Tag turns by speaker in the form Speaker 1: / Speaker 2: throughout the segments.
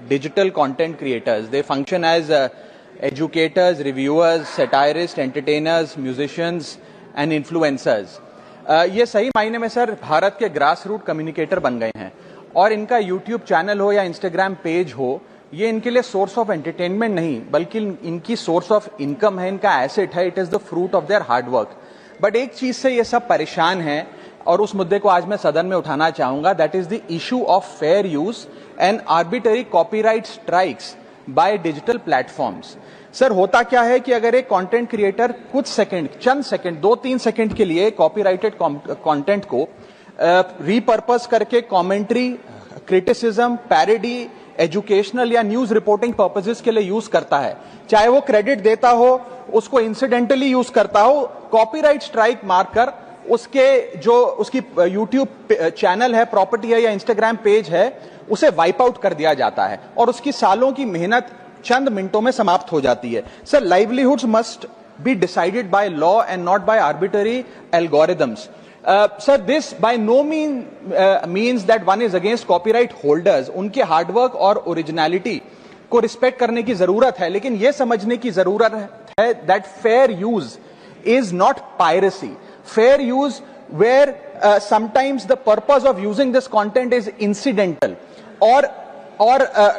Speaker 1: digital content creators. They function as educators, reviewers, satirists, entertainers, musicians and influencers. ये सही मायने में sir Bharat के ग्रास रूट कम्युनिकेटर बन गए हैं और इनका यूट्यूब चैनल हो या इंस्टाग्राम पेज हो, ये इनके लिए सोर्स ऑफ एंटरटेनमेंट नहीं बल्कि इनकी सोर्स ऑफ इनकम है, इनका एसेट है. It is the fruit of their hard work. But एक चीज से ये सब परेशान हैं और उस मुद्दे को आज मैं सदन में उठाना चाहूंगा. That is the issue of fair use and arbitrary copyright strikes by digital platforms. Sir होता क्या है कि अगर एक कंटेंट क्रिएटर कुछ सेकंड, चंद सेकंड, 2-3 सेकंड के लिए कॉपीराइटेड कंटेंट को रीपर्पस करके कमेंट्री, क्रिटिसिज्म, पैरोडी, एजुकेशनल या न्यूज रिपोर्टिंग पर्पसेस के लिए यूज करता है, चाहे वो क्रेडिट देता हो, उसको इंसिडेंटली यूज करता हो, कॉपीराइट स्ट्राइक मारकर उसकी यूट्यूब चैनल है, प्रॉपर्टी है या इंस्टाग्राम पेज है, उसे वाइप आउट कर दिया जाता है और उसकी सालों की मेहनत चंद मिनटों में समाप्त हो जाती है. Sir, livelihoods must be decided by law and not by arbitrary algorithms. Sir, this by no means that one is against copyright holders. उनके हार्डवर्क और ओरिजिनलिटी को रिस्पेक्ट करने की जरूरत है, लेकिन यह समझने की जरूरत है that fair use is not piracy. Fair use where sometimes the purpose of using this content is incidental or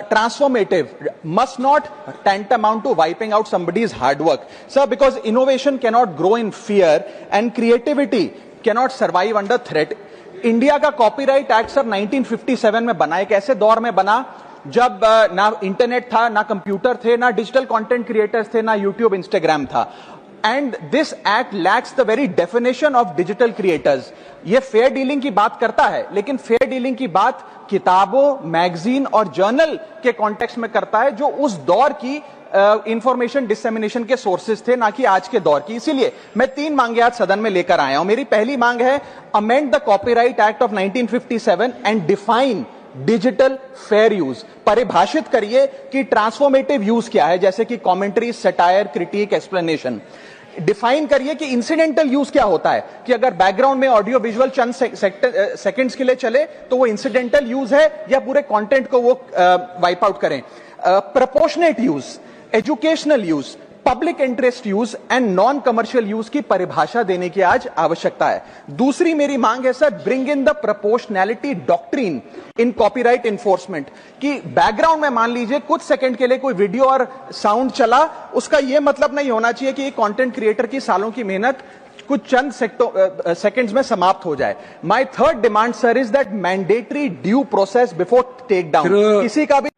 Speaker 1: transformative must not tantamount to wiping out somebody's hard work. Sir, because innovation cannot grow in fear and creativity cannot survive under threat. India का copyright act sir 1957 में बना. एक ऐसे दौर में बना जब ना इंटरनेट था, ना कंप्यूटर थे, ना डिजिटल कंटेंट क्रिएटर्स थे, ना यूट्यूब, इंस्टाग्राम था. And this act lakhs the very definition of digital creators. ये फेयर डीलिंग की बात करता है, लेकिन फेयर डीलिंग की बात किताबों, मैगजीन और जर्नल के कॉन्टेक्स्ट में करता है, जो उस दौर की इंफॉर्मेशन डिसेमिनेशन के सोर्सेज थे, ना कि आज के दौर की. इसीलिए मैं 3 मांगे आज सदन में लेकर आया हूं. मेरी पहली मांग है, amend the copyright act of 1957 and define digital fair use. परिभाषित करिए कि ट्रांसफॉर्मेटिव यूज क्या है, जैसे कि commentary, satire, critic, explanation. Define करिए कि इंसिडेंटल यूज क्या होता है, कि अगर बैकग्राउंड में ऑडियो विजुअल चंद सेकंड्स के लिए चले तो वो इंसिडेंटल यूज है या पूरे कंटेंट को वो वाइप आउट करें. Proportionate use, educational use, public interest use and non commercial use की परिभाषा देने की आज आवश्यकता है. दूसरी मेरी मांग है sir, bring in the proportionality doctrine in copyright enforcement. कि बैकग्राउंड में मान लीजिए कुछ सेकंड के लिए कोई वीडियो और साउंड चला, उसका यह मतलब नहीं होना चाहिए कि कंटेंट क्रिएटर की सालों की मेहनत कुछ चंद सेकंड्स में समाप्त हो जाए. My third demand sir is that mandatory due process before take down. किसी का भी